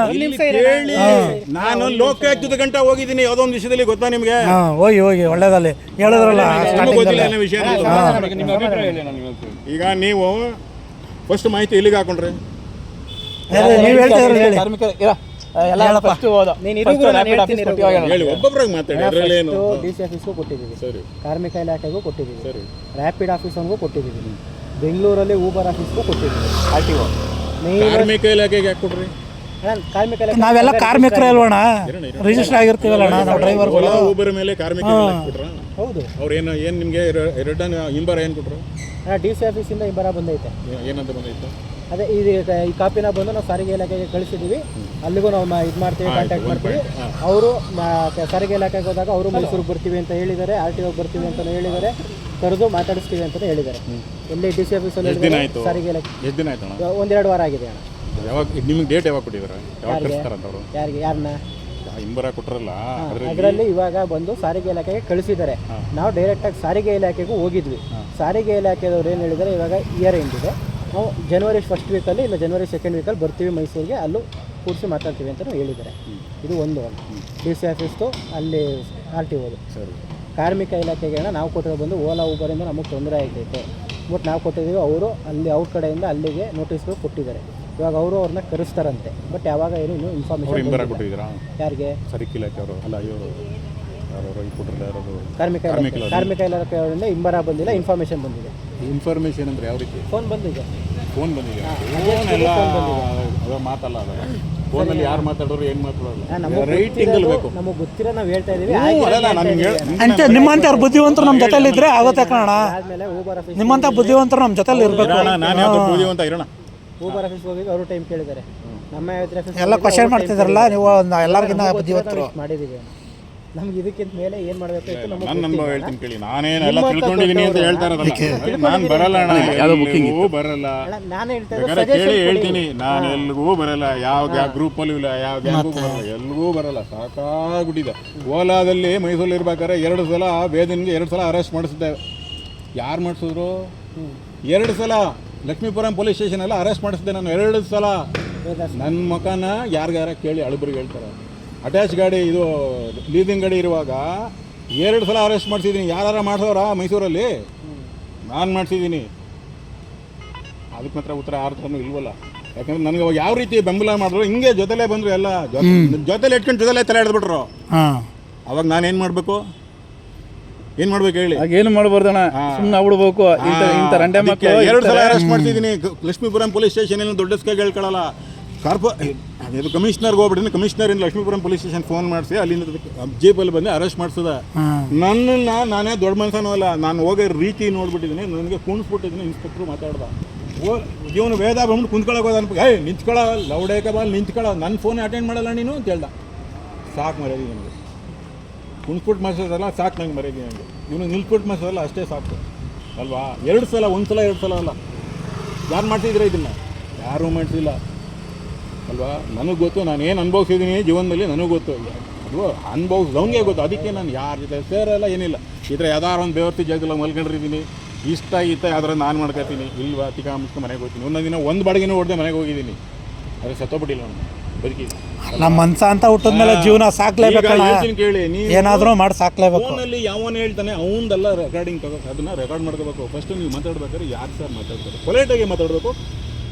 ನಾನು ಲೋಕಾಯುಕ್ತದ ಗಂಟ ಹೋಗಿದ್ದೀನಿ ಯಾವುದೋ ಒಂದು ವಿಷಯದಲ್ಲಿ, ಗೊತ್ತಾ ನಿಮ್ಗೆ?
ಹೋಗಿ ಒಳ್ಳೇದಲ್ಲಿ ಹೇಳಿದ್ರಲ್ಲ.
ನಿಮ್ಗೆ ಗೊತ್ತಿಲ್ಲ ಅನ್ನೋ ವಿಷಯ. ಈಗ ನೀವು ಫಸ್ಟ್ ಮಾಹಿತಿ ಎಲ್ಲಿಗೆ ಹಾಕೊಂಡ್ರಿ?
ನೀವು ಹೇಳ್ತಿದ್ರೆ ಹೇಳಿ.
ಹೇಳಿ, ಒಬ್ಬೊಬ್ಬರಾಗಿ ಮಾತಾಡಿ. ಅದರಲ್ಲಿ ಏನು?
DC ಆಫೀಸ್ಗೂ ಕೊಟ್ಟಿದ್ದೀವಿ,
ಸರಿ,
ಕಾರ್ಮಿಕ ಇಲಾಖೆಗೂ ಕೊಟ್ಟಿದ್ದೀವಿ,
ಸರಿ,
ರ್ಯಾಪಿಡ್ ಆಫೀಸರ್ಗೂ ಕೊಟ್ಟಿದ್ದೀವಿ, ಬೆಂಗಳೂರಲ್ಲಿ ಊಬರ್ ಆಫೀಸ್ಗೂ ಕೊಟ್ಟಿದ್ದೀವಿ.
RTO
ಕಾರ್ಮಿಕ ಇಲಾಖೆಗೆ ಯಾಕೆ ಕೊಡ್ರಿ?
ಕಾರ್ಮಿಕ ಇಲಾಖೆ
ನಾವೆಲ್ಲ ಕಾರ್ಮಿಕರೇ ಅಲ್ವಣ, ರಿಜಿಸ್ಟರ್ ಆಗಿರ್ತೀವಲ್ಲ ಅಣ್ಣ ನಾವು ಡ್ರೈವರ್ಗಳು.
ಊಬರ್ ಮೇಲೆ ಕಾರ್ಮಿಕ ಇಲಾಖೆ ಕೊಟ್ರ?
ಹೌದು.
ಅವ್ರೇನು ಏನು ನಿಮಗೆ ರಿಟರ್ನ್ ಇಂಬರ ಏನು ಕೊಟ್ರು?
DC ಆಫೀಸಿಂದ ಇಂಬರ ಬಂದೈತೆ.
ಏನಂತ ಬಂದೈತೆ?
ಅದೇ ಈ ಕಾಪಿನ ಬಂದು ನಾವು ಸಾರಿಗೆ ಇಲಾಖೆಗೆ ಕಳಿಸಿದ್ದೀವಿ. ಅಲ್ಲಿಗೂ ನಾವು ಇದು ಮಾಡ್ತೀವಿ, ಕಾಂಟ್ಯಾಕ್ಟ್ ಮಾಡ್ತೀವಿ. ಅವರು ಸಾರಿಗೆ ಇಲಾಖೆಗೆ ಹೋದಾಗ ಅವರು ಮೈಸೂರಿಗೆ ಬರ್ತೀವಿ ಅಂತ ಹೇಳಿದ್ದಾರೆ, RTO ಬರ್ತೀವಿ ಅಂತ ಹೇಳಿದ್ದಾರೆ, ಕರೆದು ಮಾತಾಡಿಸ್ತೀವಿ ಅಂತ ಹೇಳಿದ್ದಾರೆ. ಎಲ್ಲಿ DC ಆಫೀಸಲ್ಲಿ ಸಾರಿಗೆ ಇಲಾಖೆ
ಎಷ್ಟು ದಿನ ಆಯ್ತು ಅಣ್ಣ?
1-2 ವಾರ ಆಗಿದೆ ಅಣ್ಣ.
ಯಾವಾಗ ನಿಮ್ಗೆ ಡೇಟ್ ಯಾವಾಗ ಕೊಟ್ಟಿದ್ದಾರೆ? ಯಾವಾಗ ಕಳಿಸ್ತಾರಂತ ಅವರು?
ಯಾರನ್ನ
ಇಂಬರ ಕೊಟ್ಟರಲ್ಲ,
ಅದರಲ್ಲಿ ಇವಾಗ ಬಂದು ಸಾರಿಗೆ ಇಲಾಖೆಗೆ ಕಳಿಸಿದ್ದಾರೆ. ನಾವು ಡೈರೆಕ್ಟಾಗಿ ಸಾರಿಗೆ ಇಲಾಖೆಗೂ ಹೋಗಿದ್ವಿ. ಸಾರಿಗೆ ಇಲಾಖೆದವ್ರು ಏನು ಹೇಳಿದ್ದಾರೆ, ಇವಾಗ ಇಯರ್ ಎಂಡ್ ಇದೆ, ನಾವು ಜನವರಿ 1st ವೀಕಲ್ಲಿ ಇಲ್ಲ ಜನವರಿ 2nd ವೀಕಲ್ಲಿ ಬರ್ತೀವಿ ಮೈಸೂರಿಗೆ, ಅಲ್ಲೂ ಕೂರಿಸಿ ಮಾತಾಡ್ತೀವಿ ಅಂತ ಹೇಳಿದ್ದಾರೆ. ಇದು ಒಂದು DC ಆಫೀಸ್ದು, ಅಲ್ಲಿ RTOದು.
ಸರಿ.
ಕಾರ್ಮಿಕ ಇಲಾಖೆಗೆ ನಾವು ಕೊಟ್ಟಿರೋ ಬಂದು ಓಲಾ ಊಬರಿಂದ ನಮಗೆ ತೊಂದರೆ ಆಗ್ತೈತೆ, ಬಟ್ ನಾವು ಕೊಟ್ಟಿದ್ದೀವಿ. ಅವರು ಅಲ್ಲಿ ಅವ್ರ ಕಡೆಯಿಂದ ಅಲ್ಲಿಗೆ ನೋಟಿಸ್ಗಳು ಕೊಟ್ಟಿದ್ದಾರೆ. ಇವಾಗ ಅವರು ಅವ್ರನ್ನ ಕರೆಸ್ತಾರಂತೆ, ಬಟ್ ಯಾವಾಗ ಏನು ಇನ್ನೂ ಇನ್ಫಾರ್ಮೇಷನ್
ಕೊಟ್ಟಿದ್ದೀರಾ?
ಯಾರಿಗೆ?
ಸಾರಿಗೆ ಇಲಾಖೆ ಅವರು ಅಲ್ಲ, ಇವರು
ಕಾರ್ಮಿಕ ಇಲಾಖೆ ಅವರಿಂದ ಇಂಬರ ಬಂದಿಲ್ಲ, ಇನ್ಫಾರ್ಮೇಷನ್ ಬಂದಿದೆ.
ಇನ್ಫಾರ್ಮೇಷನ್ ಅಂದ್ರೆ ಯಾವ ರೀತಿ?
ಫೋನ್ ಬಂದಿದೆ.
ಫೋನ್ ಬಂದಿದೆ? ಅದು ಮಾತಲ್ಲ, ಅದಲ್ಲ. ಫೋನಲ್ಲಿ ಯಾರು ಮಾತಾಡೋರು ಏನು ಮಾತಾಡೋಲ್ಲ, ರೈಟಿಂಗ್ ಅಲ್ಲಿ ಬೇಕು.
ನಮಗೆ ಗೊತ್ತಿರೋ ನಾವು ಹೇಳ್ತಾ ಇದೀವಿ.
ಅಂತ ನಿಮ್ಮಂತ ಬುದ್ಧಿವಂತರು ನಮ್ಮ ಜೊತೆಲಿ ಇದ್ರೆ ಆಗುತ್ತೆ ಕಣ.
ಆದ್ಮೇಲೆ ಊಬರ್ ಆಫೀಸ್
ನಿಮ್ಮಂತ ಬುದ್ಧಿವಂತರು ನಮ್ಮ ಜೊತೆಲಿ ಇರ್ಬೇಕು.
ನಾನು ಯಾವ್ದು ಬುದ್ಧಿವಂತ ಇರೋಣ.
ಊಬರ್ ಆಫೀಸ್ ಹೋಗಿ ಅವರು ಟೈಮ್ ಕೇಳಿದ್ದಾರೆ. ನಮ್ಮ
ಎಲ್ಲ ಕ್ವಶನ್ ಮಾಡ್ತಿದ್ರಲ್ಲ ನೀವು, ಎಲ್ಲರಿಗಿಂತ ಬುದ್ಧಿವಂತರು
ಮಾಡಿದ್ದೀವಿ. ನಮ್ಗೆ ಇದಕ್ಕಿಂತ ಮೇಲೆ ಏನು ಮಾಡಬೇಕು ಅಂತ
ನನ್ನ ಅನುಭವ ಹೇಳ್ತೀನಿ ಕೇಳಿ. ನಾನೇನೆಲ್ಲ ತಿಳ್ಕೊಂಡಿದ್ದೀನಿ ಅಂತ ಹೇಳ್ತಾ ಇರೋದಲ್ಲ. ನಾನು ಬರಲ್ಲ ಅಣ್ಣ, ಎಲ್ಲಿಗೂ ಬರಲ್ಲ.
ನಾನು ಹೇಳ್ತಾ
ಕೇಳಿ ಹೇಳ್ತೀನಿ, ನಾನು ಎಲ್ಲಿಗೂ ಬರಲ್ಲ. ಯಾವ ಗ್ರೂಪಲ್ಲೂ ಇಲ್ಲ, ಯಾವ ಗ್ಯಾಂಗೂ ಬರಲ್ಲ, ಎಲ್ಲಿಗೂ ಬರಲ್ಲ. ಸಾಕಾಗ್ಬಿಟ್ಟಿದೆ. ಓಲಾದಲ್ಲಿ ಮೈಸೂರಲ್ಲಿ ಇರ್ಬೇಕಾದ್ರೆ 2 ಸಲ ಬೇದಿನ್ಗೆ 2 ಸಲ ಅರೆಸ್ಟ್ ಮಾಡಿಸಿದ್ದೇವೆ. ಯಾರು ಮಾಡಿಸಿದ್ರು? 2 ಸಲ ಲಕ್ಷ್ಮೀಪುರಂ ಪೊಲೀಸ್ ಸ್ಟೇಷನ್ ಎಲ್ಲ ಅರೆಸ್ಟ್ ಮಾಡಿಸಿದ್ದೆ ನಾನು 2 ಸಲ. ನನ್ನ ಮುಖನ ಯಾರಿಗಾರ ಕೇಳಿ ಅಳಬರಿಗೆ ಹೇಳ್ತಾರೆ. ಅಟ್ಯಾಚ್ ಗಾಡಿ, ಇದು ಲೀಸಿಂಗ್ ಗಾಡಿ ಇರುವಾಗ 2 ಸಲ ಅರೆಸ್ಟ್ ಮಾಡಿಸಿದ್ದೀನಿ. ಯಾರು ಮಾಡಿಸೋರಾ ಮೈಸೂರಲ್ಲಿ? ನಾನು ಮಾಡಿಸಿದ್ದೀನಿ. ಅದಕ್ಕೆ ಮಾತ್ರ ಉತ್ತರ ಯಾರ ಥರನೂ ಇಲ್ವಲ್ಲ. ಯಾಕಂದ್ರೆ ನನಗೆ ಅವಾಗ ಯಾವ ರೀತಿ ಬೆಂಬಲ ಮಾಡಿದ್ರು, ಹಿಂಗೆ ಜೊತೆಲೇ ಬಂದರು, ಎಲ್ಲ ಜೊತೆಲೆ ಇಟ್ಕೊಂಡು ಜೊತೆಲೇ ತಲೆ ಹಿಡಿದ್ಬಿಟ್ರು. ಅವಾಗ ನಾನೇನು ಮಾಡಬೇಕು? ಏನು ಮಾಡ್ಬೇಕು ಹೇಳಿ?
ಏನು ಮಾಡ್ಬಾರ್ದಣ್ಣ, ಸುಮ್ಮನೆ ಆಗ್ಬಿಡ್ಬೇಕು. ಇಂಥ ರಂಡೆ ಮಕ್ಕಳು
2 ಸಲ ಅರೆಸ್ಟ್ ಮಾಡ್ತಿದ್ದೀನಿ. ಲಕ್ಷ್ಮೀಪುರಂ ಪೊಲೀಸ್ ಸ್ಟೇಷನಲ್ಲಿ ದೊಡ್ಡ ಸ್ಕಾಗಿ ಹೇಳ್ಕೊಳ್ಳಲ್ಲ. ಇದು ಕಮಿಷನರ್ಗೆ ಹೋಗ್ಬಿಟ್ಟಿದ್ದೀನಿ. ಕಮಿಷನರಿಂದ ಲಕ್ಷ್ಮೀಪುರಂ ಪೊಲೀಸ್ ಸ್ಟೇಷನ್ ಫೋನ್ ಮಾಡಿಸಿ ಅಲ್ಲಿಂದ ಜೀಪಲ್ಲಿ ಬಂದು ಅರೆಸ್ಟ್ ಮಾಡಿಸೋದ. ನನ್ನನ್ನು ನಾನೇ ದೊಡ್ಡ ಮನುಷ್ಯನೂ ಅಲ್ಲ, ನಾನು ಹೋಗೋ ರೀತಿ ನೋಡ್ಬಿಟ್ಟಿದ್ದೀನಿ. ನನಗೆ ಕುಣಿಸ್ಬಿಟ್ಟಿದ್ದೀನಿ. ಇನ್ಸ್ಪೆಕ್ಟ್ರು ಮಾತಾಡ್ದ, ಇವನು ವೇದ ಬಂದ್ಬಿಟ್ಟು ಕುಂತ್ಕೊಳ್ಳೋಕೆ ಹೋದ ಅನ್ಬೇಕು. ನಿಂತ್ಕೊಳ್ಳೋ ಲೌಡೇಕ ಬಾಲ್ ನಿಂತ್ಕೊಳ್ಳೋ, ನನ್ನ ಫೋನ್ ಅಟೆಂಡ್ ಮಾಡಲ್ಲ ನೀನು ಅಂತ ಹೇಳ್ದ. ಸಾಕು ಮರ್ಯಾದಿ ನನಗೆ. ಕುಣಿಸ್ಬಿಟ್ಟು ಮಾಡಿಸೋದಲ್ಲ ಸಾಕು, ನಂಗೆ ಮರ್ಯಾದಿ ನನಗೆ. ಇವನು ನಿಲ್ಸ್ಬಿಟ್ಟು ಮಾಡಿಸೋದಲ್ಲ ಅಷ್ಟೇ ಸಾಕು ಅಲ್ವಾ? 2 ಸಲ, 1 ಸಲ 2 ಸಲ ಅಲ್ಲ. ಯಾರು ಮಾಡ್ತಿದ್ರೆ ಇದನ್ನು? ಯಾರೂ ಮಾಡಿಸಿಲ್ಲ. ಅಲ್ವಾ? ನನಗೆ ಗೊತ್ತು, ನಾನು ಏನು ಅನುಭವಿಸಿದ್ದೀನಿ ಜೀವನದಲ್ಲಿ ನನಗೆ ಗೊತ್ತು. ಅದು ಅನುಭವಿಸ್ದವನಿಗೆ ಗೊತ್ತು. ಅದಕ್ಕೆ ನಾನು ಯಾರ ಜೊತೆ ಸೇರಲ್ಲ, ಏನಿಲ್ಲ. ಈ ಥರ ಯಾವ್ದಾರು ಒಂದು ಬೇವರ್ತಿ ಜಾಗದಲ್ಲಿ ಮಲ್ಕೊಂಡಿದ್ದೀನಿ, ಇಷ್ಟ ಯಾವ್ದಾರ ನಾನು ಮಾಡ್ಕೊತೀನಿ, ಇಲ್ವಾ ತಿಕ್ಕ ಮುಚ್ಕೊಂಡು ಮನೆಗೆ ಹೋಗ್ತೀನಿ. ಒಂದೊಂದು ದಿನ ಒಂದು ಬಾಡಿಗೆನೂ ಹೊಡೆದೆ ಮನೆಗೆ ಹೋಗಿದ್ದೀನಿ. ಅದು ಸತ್ತೋಗ್ಬಿಟ್ಟಿಲ್ಲ ನಾನು, ಬದುಕಿ.
ನಮ್ಮ ಮನ್ಸ ಅಂತ ಹುಟ್ಟಿದ್ಮೇಲೆ ಜೀವನ ಸಾಕ್ಲೇಬೇಕಲ್ಲ,
ಕೇಳಿ, ನೀವು
ಏನಾದರೂ ಮಾಡಿ ಸಾಕ್ಲೇಬೇಕು.
ಫೋನಲ್ಲಿ ಯಾವನು ಹೇಳ್ತಾನೆ ಅವನದೆಲ್ಲ ರೆಕಾರ್ಡಿಂಗ್ ತಗೋ, ಅದನ್ನು ರೆಕಾರ್ಡ್ ಮಾಡ್ಕೋಬೇಕು. ಫಸ್ಟ್ ನೀವು ಮಾತಾಡ್ಬೇಕಾದ್ರೆ ಯಾರು ಸರ್ ಮಾತಾಡ್ತಾರೆ, ಪೊಲೈಟಾಗಿ ಮಾತಾಡಬೇಕು.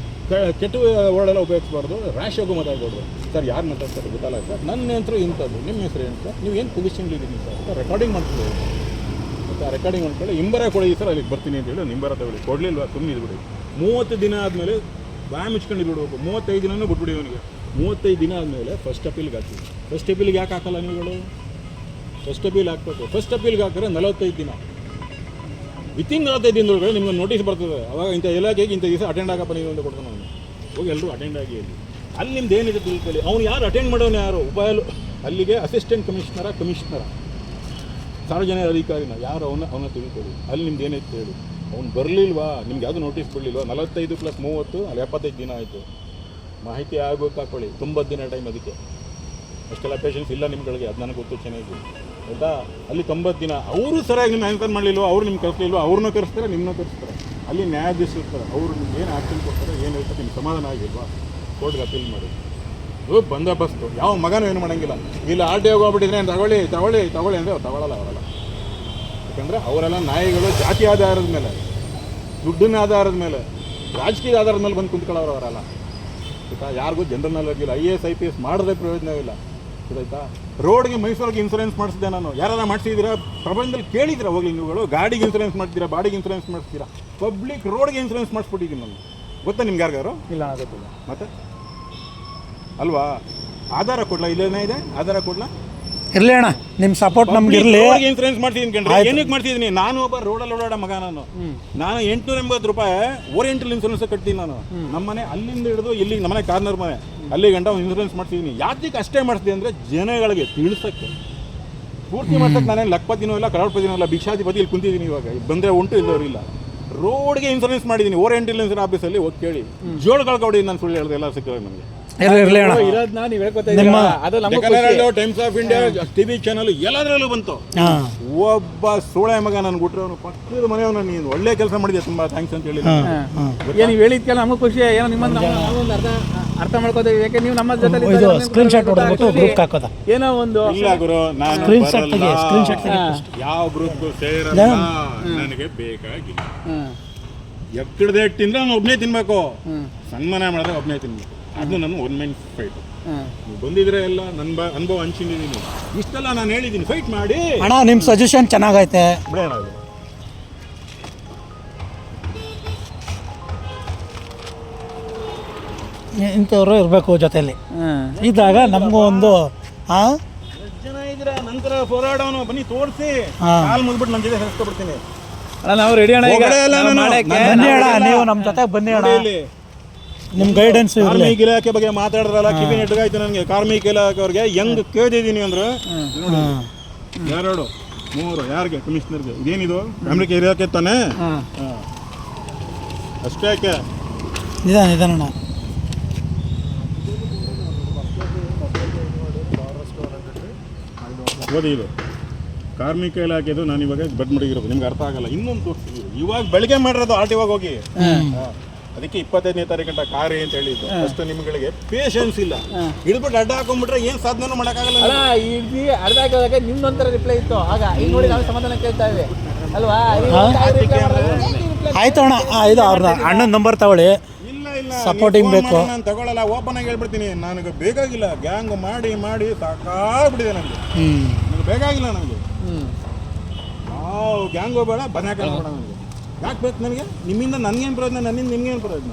ಕೆಟ್ಟ ವರ್ಡೆಲ್ಲ ಉಪಯೋಗಿಸ್ಬಾರ್ದು, ರ್ಯಾಶ್ ಆಗೂ ಮಾತಾಡ್ಬಾರ್ದು. ಸರ್ ಯಾರು ಮಾತಾಡ್ತಾರೆ ಗೊತ್ತಲ್ಲ ಸರ್, ನನ್ನ ಹೆಸರು ಇಂಥದ್ದು, ನಿಮ್ಮ ಹೆಸರು ಏನು ಸರ್, ನೀವು ಏನು ಪೊಸಿಷನ್ಲಿದ್ದೀನಿ ಸರ್, ರೆಕಾರ್ಡಿಂಗ್ ಮಾಡ್ಕೊಳ್ಳಿ. ಮತ್ತು ಆ ರೆಕಾರ್ಡಿಂಗ್ ಮಾಡ್ಕೊಳ್ಳಿ, ಇಂಬರ ಕೊಡಿ ಸರ್, ಅಲ್ಲಿಗೆ ಬರ್ತೀನಿ ಅಂತ ಹೇಳಿ ನಿಂಬರ ತಗೊಳ್ಳಿ. ಕೊಡಲಿಲ್ವಾ ಸುಮ್ಮನೆ ಇದ್ಬಿಡಿ. 30 ದಿನ ಆದಮೇಲೆ ಬಾಯಿ ಮುಚ್ಕೊಂಡು ಬಿಡಬೇಕು. 35 ದಿನನೂ ಬಿಟ್ಬಿಡಿ ಅವನಿಗೆ. 35 ದಿನ ಆದಮೇಲೆ ಫಸ್ಟ್ ಅಪೀಲ್ಗೆ ಹಾಕ್ತೀವಿ. ಫಸ್ಟ್ ಅಪೀಲ್ಗೆ ಯಾಕೆ ಹಾಕಲ್ಲ ನೀವುಗಳು? ಫಸ್ಟ್ ಅಪೀಲ್ ಹಾಕ್ಬೇಕು. ಫಸ್ಟ್ ಅಪೀಲ್ಗೆ ಹಾಕಿದ್ರೆ 45 ದಿನ, ವಿತಿನ್ 45 ದಿನದೊಳಗಡೆ ನಿಮ್ಗೆ ನೋಟಿಸ್ ಬರ್ತದೆ. ಅವಾಗ ಇಂಥ ಇಲಾಖೆಗೆ ಇಂಥ ದಿವಸ ಅಟೆಂಡ್ ಆಗಪ್ಪ ನೀವು ಅಂತ ಕೊಡ್ತಾನೆ ಅವನು. ಹೋಗಿ ಎಲ್ಲರೂ ಅಟೆಂಡ್ ಆಗಿ ಅಲ್ಲಿ ನಿಮ್ದು ಏನಿದೆ ತಿಳ್ಕೊಳ್ಳಿ. ಅವ್ನು ಯಾರು ಅಟೆಂಡ್ ಮಾಡೋನು ಯಾರು? ಅಲ್ಲಿಗೆ ಅಸಿಸ್ಟೆಂಟ್ ಕಮಿಷನರ ಸಾರ್ವಜನಿಕ ಅಧಿಕಾರಿನ ಯಾರು ಅವನ ತಿಳ್ಕೊಳ್ಳಿ. ಅಲ್ಲಿ ನಿಮ್ದು ಏನೈತೆ ಹೇಳಿ. ಅವ್ನು ಬರಲಿಲ್ವಾ, ನಿಮ್ಗೆ ಯಾವುದು ನೋಟಿಸ್ ಕೊಡಲಿಲ್ವಾ? 45 + 30 ಅಲ್ಲಿ 75 ದಿನ ಆಯಿತು. ಮಾಹಿತಿ ಆಗೋಕೆ ಹಾಕೊಳ್ಳಿ. 90 ದಿನ ಟೈಮ್. ಅದಕ್ಕೆ ಅಷ್ಟೆಲ್ಲ ಪೇಷನ್ಸ್ ಇಲ್ಲ ನಿಮ್ಗಳಿಗೆ, ಅದು ನನಗೆ ಗೊತ್ತು ಚೆನ್ನಾಗಿ, ಆಯಿತಾ? ಅಲ್ಲಿ 90 ದಿನ ಅವರು ಸರಿಯಾಗಿ ನಿಮ್ಮ ಆನ್ಸರ್ ಮಾಡಲಿಲ್ವ, ಅವ್ರು ನಿಮ್ಗೆ ಕರೆಸಲಿಲ್ವ, ಅವ್ರನ್ನೂ ಕರೆಸ್ತಾರೆ, ನಿಮ್ಮನ್ನೂ ಕರೆಸ್ತಾರೆ. ಅಲ್ಲಿ ನ್ಯಾಯಾಧೀಶರು ಇರ್ತಾರೆ, ಅವರು ನಿಮ್ಗೆ ಏನು ಆ್ಯಕ್ಷನ್ ಕೊಡ್ತಾರೆ, ಏನು ಹೇಳ್ತಾರೆ, ನಿಮ್ಗೆ ಸಮಾಧಾನ ಆಗಿಲ್ವಾ, ಕೋರ್ಟ್ಗೆ ಅಪೀಲ್ ಮಾಡಿ. ಬಂದೋಬಸ್ತು ಯಾವ ಮಗನೂ ಏನು ಮಾಡೋಂಗಿಲ್ಲ. ಇಲ್ಲ RTO ಹೋಗ್ಬಿಟ್ಟಿದ್ರೆ ತಗೊಳ್ಳಿ ಅಂದರೆ ಅವ್ರು ತಗೊಳ್ಳಲ್ಲ, ಅವರಲ್ಲ. ಯಾಕಂದರೆ ಅವರೆಲ್ಲ ನಾಯಿಗಳು ಜಾತಿ ಆಧಾರದ ಮೇಲೆ, ದುಡ್ಡಿನ ಆಧಾರದ ಮೇಲೆ, ರಾಜಕೀಯ ಆಧಾರದ ಮೇಲೆ ಬಂದು ಕುಂತ್ಕೊಳ್ಳೋರು ಅವರಲ್ಲ, ಆಯಿತಾ? ಯಾರಿಗೂ ಜನರಲ್ ನಾಲೆಡ್ಜ್ ಇಲ್ಲ. IAS IPS ಮಾಡಿದ್ರೆ ಪ್ರಯೋಜನವಿಲ್ಲ, ಗೊತ್ತಾಯ್ತಾ? ರೋಡ್ಗೆ ಮೈಸೂರಿಗೆ ಇನ್ಸೂರೆನ್ಸ್ ಮಾಡಿಸಿದೆ ನಾನು. ಯಾರು ಮಾಡಿಸಿದ್ದೀರಾ ಪ್ರಪಂಚದಲ್ಲಿ ಕೇಳಿದ್ದೀರಾ? ಹೋಗ್ಲಿ ನೀವುಗಳು. ಗಾಡಿಗೆ ಇನ್ಸೂರೆನ್ಸ್ ಮಾಡ್ತೀರಾ, ಬಾಡಿಗೆ ಇನ್ಸೂರೆನ್ಸ್ ಮಾಡಿಸ್ತೀರಾ, ಪಬ್ಲಿಕ್ ರೋಡ್ಗೆ ಇನ್ಸೂರೆನ್ಸ್ ಮಾಡಿಸ್ಬಿಟ್ಟಿದ್ದೀನಿ ನಾನು. ಗೊತ್ತಾ ನಿಮ್ಗೆ ಯಾರಿಗಾರು?
ಇಲ್ಲ, ಗೊತ್ತಿಲ್ಲ.
ಮತ್ತೆ ಅಲ್ವಾ? ಆಧಾರ ಕೊಡ್ಲಾ? ಇಲ್ಲೇನೇ ಇದೆ, ಆಧಾರ ಕೊಡ್ಲಾ?
ಇರಲಿ ಅಣ್ಣ, ನಿಮ್ಮ ಸಪೋರ್ಟ್ ನಮ್ಗೆ ಇರಲಿ.
ಇನ್ಸೂರೆನ್ಸ್ ಮಾಡ್ತಿದ್ದೀನಿ ಕಣ್ರಿ. ಏನಕ್ಕೆ ಮಾಡ್ತಿದ್ದೀನಿ? ನಾನು ಒಬ್ಬ ರೋಡಲ್ಲಿ ಓಡಾಡೋ ಮಗ. ನಾನು 880 ರೂಪಾಯಿ ಓರಿಯೆಂಟಲ್ ಇನ್ಸೂರೆನ್ಸ್ ಕಟ್ತೀನಿ ನಾನು. ನಮ್ಮನೆ ಅಲ್ಲಿಂದ ಹಿಡಿದು ಇಲ್ಲಿ ನಮ್ಮನೆ ಕಾರ್ನರ್ ಮನೆ ಅಲ್ಲಿ ಗಂಟ ಇನ್ಸೂರೆನ್ಸ್ ಮಾಡ್ತಿದ್ದೀನಿ. ಯಾತಕ್ಕೆ ಅಷ್ಟೇ ಮಾಡ್ತೀನಿ ಅಂದರೆ ಜನಗಳಿಗೆ ತಿಳಿಸೋಕ್ಕೆ. ಪೂರ್ತಿ ಮಾಡ್ಸಕ್ಕೆ ನಾನೇನು ಲಕ್ಷಪತಿನೂ ಇಲ್ಲ, ಕರೋಡ್ಪತಿನೂ ಇಲ್ಲ, ಭಿಕ್ಷಾಧಿಪತಿ ಇಲ್ಲಿ ಕುಂತಿದ್ದೀನಿ. ಇವಾಗ ಬಂದರೆ ಉಂಟು, ಇಲ್ಲವರು ಇಲ್ಲ. ರೋಡ್ಗೆ ಇನ್ಸೂರೆನ್ಸ್ ಮಾಡಿದ್ದೀನಿ. ಓರಿಯೆಂಟಲ್ ಇನ್ಸೂರೆನ್ಸ್ ಆಫೀಸಲ್ಲಿ ಹೋಗಿ ಕೇಳಿ. ಜೋಳಗಳು ಕೊಡಿ, ನಾನು ಸುಳ್ಳು ಹೇಳಿದೆ, ಎಲ್ಲ ಸಿಕ್ಕಿದೆ ನನಗೆ.
ಇರಲಿ ಅಣ್ಣ,
ಇರೋದನ್ನ ನೀವು ಹೇಳ್ಕೊತಾ ಇದ್ದೀರಾ, ಅದು ನಮಗೆ
times of India TV channel ಎಲ್ಲದರಲ್ಲೂ ಬಂತು. ಒಬ್ಬ ಸೋಳೆ ಮಗ ನನ್ಗೆ ಬಿಟ್ರೆ ಅವನು ಪಕ್ಕದ ಮನೆಯವನು, ನೀನು ಒಳ್ಳೆ ಕೆಲಸ ಮಾಡಿದೆ, ತುಂಬಾ ಥ್ಯಾಂಕ್ಸ್ ಅಂತ ಹೇಳಿ.
ನೀವು ಹೇಳಿದ್ಕೆಲ್ಲ ನಮಗೂ ಖುಷಿ. ಏನೋ ನಿಮ್ಮನ್ನು ನಾವೊಂದು ಅರ್ಥ ಮಾಡ್ಕೋತೀವಿ. ಯಾಕೆ ನೀವು ನಮ್ಮ ಜೊತೆ
ಸ್ಕ್ರೀನ್ ಶಾಟ್ ಹೊಡೆದ್ಬಿಟ್ಟು ಗ್ರೂಪ್ ಹಾಕೋದ.
ಏನೋ ಒಂದು
ಇಲ್ಲ ಗುರು, ನಾನು
ಸ್ಕ್ರೀನ್ ಶಾಟ್
ಯಾವ ಗ್ರೂಪ್ ಸೇರಲ್ಲ, ನನಗೆ ಬೇಕಾಗಿಲ್ಲ. ಎಕ್ಕಡದೆ ತಿಂದ್ರೆ ನಾನು ಒಬ್ಬನೇ ತಿನ್ಬೇಕು. ಸನ್ಮಾನ ಮಾಡಿದ್ರೆ ಒಬ್ಬನೇ ತಿನ್ಬೇಕು. ಅದು ನನ್ನ 1 ಮೈನ್ ಫೈಟ್. ನೀವು ಬಂದಿದ್ರೆ ಎಲ್ಲ ನನ್ನ ಅನುಭವ ಹಂಚಿದ್ದೀನಿ. ಇಷ್ಟೆಲ್ಲ ನಾನು ಹೇಳಿದ್ದೀನಿ, ಫೈಟ್ ಮಾಡಿ
ಅಣ್ಣ. ನಿಮ್ಮ ಸಜೆಷನ್ ಚೆನ್ನಾಗೈತೆ.
ಬಿಡೋಣ ಅದು.
ಇಂಥವ್ರು ಇರಬೇಕು ಜೊತೆಯಲ್ಲಿ. ಇದ್ದಾಗ ನಮಗೂ ಒಂದು
ಜನ ಇದ್ರೆ ನಂತರ ಹೋರಾಡೋನು ಬನ್ನಿ ತೋರಿಸಿ, ಕಾಲು ಮುಗ್ಬಿಟ್ಟು ನನ್ನ ಜೊತೆ ಹೆಸ್ಕೊಬಿಡ್ತೀನಿ.
ನಾವು ರೆಡಿ ಅಣ್ಣ.
ಬನ್ನಿ ಅಣ್ಣ, ನೀವು ನಮ್ಮ ಜೊತೆಗೆ ಬನ್ನಿ ಅಣ್ಣ. ನಿಮ್ಮ ಗೈಡೆನ್ಸ್ ಇರಲಿ.
ಕಾರ್ಮಿಕ ಇಲಾಖೆ ಬಗ್ಗೆ ಮಾತಾಡಿದ್ರಲ್ಲ, ಕಿವಿ ನೆಟ್ಟಗಾಯ್ತು ನನಗೆ. ಕಾರ್ಮಿಕ ಇಲಾಖೆ ಅವ್ರಿಗೆ ಹೆಂಗ್ ಕೇಳಿದ್ದೀನಿ ಅಂದ್ರೆ, 2 3 ಯಾರಿಗೆ? ಕಮಿಷನರ್ಗೆ. ಇದೇನಿದು ಕಾರ್ಮಿಕ ಇಲಾಖೆ ತಾನೆ? ಅಷ್ಟೇ. ಯಾಕೆ
ನಿಧಾನ
ಓದಿ. ಇದು ಕಾರ್ಮಿಕ ಇಲಾಖೆದು. ನಾನು ಇವಾಗ ಬಟ್ ಮಡಗಿರೋದು ನಿಮ್ಗೆ ಅರ್ಥ ಆಗಲ್ಲ. ಇನ್ನೊಂದು ತೋರಿಸ್ತೀವಿ. ಇವಾಗ ಬೆಳಗ್ಗೆ ಮಾಡಿರೋದು RTO ಹೋಗಿ. ಅದಕ್ಕೆ 25ನೇ ತಾರೀಕು ಕಾರ್ಯ ಅಂತ ಹೇಳಿದ್ದು. ಅಷ್ಟು ನಿಮ್ಗಳಿಗೆ ಪೇಷನ್ಸ್ ಇಲ್ಲ. ಹಿಡ್ಬಿಟ್ಟು ಅಡ್ಡ ಹಾಕೊಂಡ್ಬಿಟ್ರೆ ಏನು ಸಾಧನೆ ಮಾಡೋಕ್ಕಾಗಲ್ಲ.
ಅರ್ಧ ಹಾಕೋದಾಗ ನಿಮ್ದೊಂಥರ ರಿಪ್ಲೈ ಇತ್ತು. ಆಗ ಈಗ ನೋಡಿ ನಾವು ಸಮಾಧಾನ ಕೇಳ್ತಾ ಇವೆ ಅಲ್ವಾ?
ಆಯ್ತು ಅಣ್ಣ. ಇದು ಅವ್ರನ್ನ ಅಣ್ಣನ ನಂಬರ್ ತಗೊಳ್ಳಿ.
ಇಲ್ಲ,
ಸಪೋರ್ಟಿಂಗ್ ಬೇಕು.
ನಾನು ತಗೊಳ್ಳಲ್ಲ, ಓಪನ್ ಆಗಿ ಹೇಳ್ಬಿಡ್ತೀನಿ. ನನಗೆ ಬೇಕಾಗಿಲ್ಲ. ಗ್ಯಾಂಗ್ ಮಾಡಿ ಸಾಕಾಗ್ಬಿಟ್ಟಿದೆ ನನಗೆ. ನನಗೆ ಬೇಕಾಗಿಲ್ಲ. ನನಗೆ ನಾವು ಗ್ಯಾಂಗೋ ಬೇಡ, ಬನಾಕಲ್ ಬೇಡ. ನನಗೆ ಯಾಕೆ ಬೇಕು ನನಗೆ? ನಿಮ್ಮಿಂದ ನನಗೇನು ಪ್ರಯೋಜನ, ನನ್ನಿಂದ ನಿಮ್ಗೇನು ಪ್ರಯೋಜನ?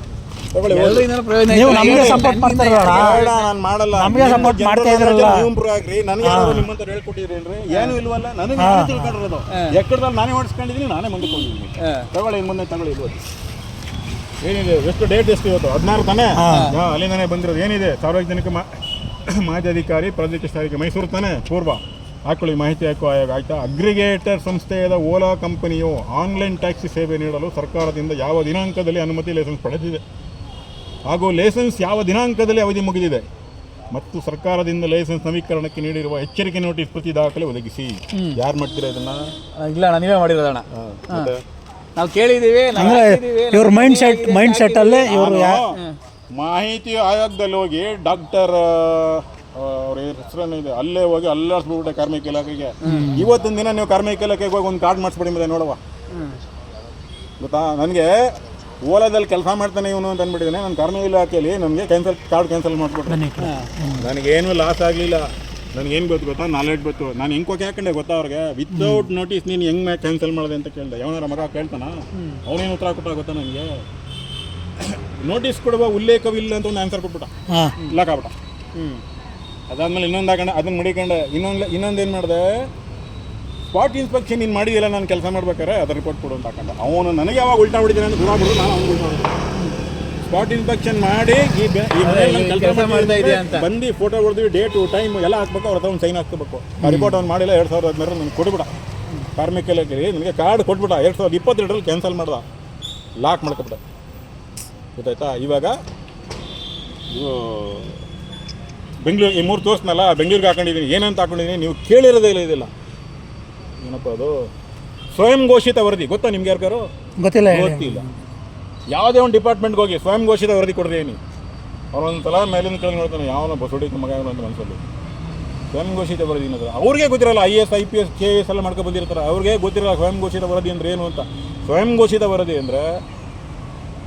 ನೀವು ನಮಗೆ ಸಪೋರ್ಟ್ ಮಾಡ್ತಾರಲ್ಲ,
ನಾನು ಮಾಡಲ್ಲ.
ನಮಗೆ ಸಪೋರ್ಟ್ ಮಾಡ್ತಾ ಇದ್ರಲ್ಲ.
ನೀವು ಇಂಪ್ರೂವ್ ಆಗ್ರಿ. ನನಗೆ ನಿಮ್ಮಂತ ಹೇಳ್ಕೊಟ್ಟಿರೇನ್ರಿ? ಏನು ಇಲ್ವಲ್ಲ. ನನಗೆ ತಿಳ್ಕೊಂಡಿರೋದು ಎಕ್ಕಡದಲ್ಲಿ ನಾನೇ ಓಡಿಸ್ಕೊಂಡಿದ್ದೀನಿ, ನಾನೇ ಮುಂದೆ ಕೊಂಡಿದ್ದೀನಿ. ತಗೊಳ್ಳಿ, ಇನ್ನು ಮುಂದೆ ತಗೊಳ್ಳಿ. ಇವತ್ತು ಏನಿದೆ? ಎಷ್ಟು ಡೇಟ್ ಎಷ್ಟು ಇವತ್ತು? 16 ತಾನೇ? ಅಲ್ಲಿಂದಾನೇ ಬಂದಿರೋದು. ಏನಿದೆ? ಸಾರ್ವಜನಿಕ ಮಾಹಿತಿ ಅಧಿಕಾರಿ ಪ್ರಾದೇಶಿಕ ಸಾರಿಗೆ ಮೈಸೂರು ತಾನೇ? ಪೂರ್ವ ಹಾಕೊಳ್ಳಿ. ಮಾಹಿತಿ ಹಕ್ಕು ಆಯೋಗ. ಆಯಿತಾ? ಅಗ್ರಿಗೇಟರ್ ಸಂಸ್ಥೆಯಾದ ಓಲಾ ಕಂಪನಿಯು ಆನ್ಲೈನ್ ಟ್ಯಾಕ್ಸಿ ಸೇವೆ ನೀಡಲು ಸರ್ಕಾರದಿಂದ ಯಾವ ದಿನಾಂಕದಲ್ಲಿ ಅನುಮತಿ ಲೈಸೆನ್ಸ್ ಪಡೆದಿದೆ? ಹಾಗೂ ಲೈಸೆನ್ಸ್ ಯಾವ ದಿನಾಂಕದಲ್ಲಿ ಅವಧಿ ಮುಗಿದಿದೆ ಮತ್ತು ಸರ್ಕಾರದಿಂದ ಲೈಸೆನ್ಸ್ ನವೀಕರಣಕ್ಕೆ ನೀಡಿರುವ ಎಚ್ಚರಿಕೆ ನೋಟಿಸ್ ಪ್ರತಿ ದಾಖಲೆ ಒದಗಿಸಿ. ಯಾರು ಮಾಡ್ತೀರಾ ಇದನ್ನ?
ಇಲ್ಲ ಅಣ್ಣ, ನೀವೇ ಮಾಡಿರೋದಣ್ಣ. ನಾವು ಕೇಳಿದ್ದೀವಿ,
ಇವ್ರ ಮೈಂಡ್ ಸೆಟ್ ಅಲ್ಲೇ ಇವರು
ಮಾಹಿತಿ ಆಯೋಗದಲ್ಲಿ ಹೋಗಿ ಡಾಕ್ಟರ್ ಅವ್ರ ಹೆಸರೇನಿದೆ ಅಲ್ಲೇ ಹೋಗಿ ಅಲ್ಲಾಡ್ಸ್ಬಿಟ್ಟೆ ಕಾರ್ಮಿಕ ಇಲಾಖೆಗೆ. ಇವತ್ತಿನ ದಿನ ನೀವು ಕಾರ್ಮಿಕ ಇಲಾಖೆಗೆ ಹೋಗಿ ಒಂದು ಕಾರ್ಡ್ ಮಾಡಿಸ್ಬಿಡಿ ಮತ್ತೆ ನೋಡುವ. ಗೊತ್ತಾ, ನನಗೆ ಓಲಾದಲ್ಲಿ ಕೆಲಸ ಮಾಡ್ತಾನೆ ಇವನು ಅಂತ ಅಂದ್ಬಿಟ್ಟಿದ್ದಾನೆ. ನಾನು ಕಾರ್ಮಿಕ ಇಲಾಖೆಯಲ್ಲಿ ನನಗೆ ಕಾರ್ಡ್ ಕ್ಯಾನ್ಸಲ್ ಮಾಡಿಬಿಟ್ರೆ ನನಗೇನು ಲಾಸ್ ಆಗಲಿಲ್ಲ. ನನಗೇನು ಗೊತ್ತಾ, ನಾಲೆಡ್ಜ್ ಗೊತ್ತು. ನಾನು ಹೆಂಗೆ ಹೋಗಿ ಹಾಕೊಂಡೆ ಗೊತ್ತಾ ಅವ್ರಿಗೆ, ವಿತೌಟ್ ನೋಟಿಸ್ ನೀನು ಹೆಂಗೆ ಕ್ಯಾನ್ಸಲ್ ಮಾಡಿದೆ ಅಂತ ಕೇಳಿದೆ. ಯಾವನಾರ ಮಗ ಕೇಳ್ತಾನ, ಅವನೇನು ಉತ್ತರ ಕೊಟ್ಟ ಗೊತ್ತಾ ನನಗೆ? ನೋಟಿಸ್ ಕೊಡುವ ಉಲ್ಲೇಖವಿಲ್ಲ ಅಂತ ಒಂದು ಆನ್ಸರ್ ಕೊಟ್ಬಿಟ್ಟ, ಲಾಕಾಗ್ಬಿಟ್ಟ. ಅದಾದ್ಮೇಲೆ ಇನ್ನೊಂದು ಹಾಕೊಂಡೆ, ಅದನ್ನ ಮಡಿಕೊಂಡೆ. ಇನ್ನೊಂದು ಏನು ಮಾಡಿದೆ, ಸ್ಪಾಟ್ ಇನ್ಸ್ಪೆಕ್ಷನ್ ನೀನು ಮಾಡಿದಿಲ್ಲ ನಾನು ಕೆಲಸ ಮಾಡ್ಬೇಕಾರೆ ಅದ್ರ ರಿಪೋರ್ಟ್ ಕೊಡು ಅಂತ ಹಾಕೊಂಡೆ. ಅವನು ನನಗೆ ಯಾವಾಗ ಉಲ್ಟಾ ಹೊಡಿತೀನಿ ಅಂತ ದೂರ ಬಿಡು, ನಾನು ಅವ್ನು ಉಲ್ಟಾ ಹೊಡಿತೀನಿ. ಸ್ಪಾಟ್ ಇನ್ಸ್ಪೆಕ್ಷನ್ ಮಾಡಿ ಕೆಲಸ ಮಾಡ್ತಾ ಇದೆ ಅಂತ ಬಂದು ಫೋಟೋ ಹೊಡೆದ್ವಿ, ಡೇಟು ಟೈಮ್ ಎಲ್ಲ ಹಾಕ್ಬೇಕು. ಅವ್ರ ಹತ್ರ ಒಂದು ಸೈನ್ ಹಾಕ್ಕೋಬೇಕು. ಆ ರಿಪೋರ್ಟ್ ಅವ್ನು ಮಾಡಿಲ್ಲ. 2016 ನನಗೆ ಕೊಟ್ಬಿಡ ಕಾರ್ಮಿಕ ಇಲಾಖೆಗೆ. ನನಗೆ ಕಾರ್ಡ್ ಕೊಟ್ಬಿಟ್ಟ. 2022 ಕ್ಯಾನ್ಸಲ್ ಮಾಡ್ದ, ಲಾಕ್ ಮಾಡ್ಕೊಬಿಟ್ಟ. ಗೊತ್ತಾಯ್ತಾ? ಇವಾಗ ಇದು ಬೆಂಗಳೂರು ಈ 3 ತೋರಿಸ್ನಲ್ಲ, ಬೆಂಗಳೂರಿಗೆ ಹಾಕೊಂಡಿದ್ದೀನಿ. ಏನಂತ ಹಾಕೊಂಡಿದ್ದೀನಿ ನೀವು ಕೇಳಿರೋದೇ ಇಲ್ಲ. ಇದಿಲ್ಲ ಏನಪ್ಪ ಅದು, ಸ್ವಯಂ ಘೋಷಿತ ವರದಿ. ಗೊತ್ತಾ ನಿಮ್ಗೆ ಯಾರ್ಗಾರು? ಗೊತ್ತಿಲ್ಲ. ಯಾವುದೇ ಒಂದು ಡಿಪಾರ್ಟ್ಮೆಂಟ್ಗೆ ಹೋಗಿ ಸ್ವಯಂ ಘೋಷಿತ ವರದಿ ಕೊಡ್ರಿ ಏನಿ, ಅವ್ರೊಂದು ಸಲ ಮೇಲಿನ ಕೆಳಗೆ ನೋಡ್ತಾನೆ, ಯಾವನ ಬಸೋಡಿ ಮಗ ಅಂತ ಮನಸ್ಸಲ್ಲಿ. ಸ್ವಯಂ ಘೋಷಿತ ವರದಿ ಅನ್ನೋದು ಅವ್ರಿಗೆ ಗೊತ್ತಿರಲ್ಲ. IAS IPS KS ಎಲ್ಲ ಮಾಡ್ಕೊಂಡು ಬಂದಿರ್ತಾರೆ, ಅವ್ರಿಗೆ ಗೊತ್ತಿರಲ್ಲ ಸ್ವಯಂ ಘೋಷಿತ ವರದಿ ಅಂದರೆ ಏನು ಅಂತ. ಸ್ವಯಂ ಘೋಷಿತ ವರದಿ ಅಂದರೆ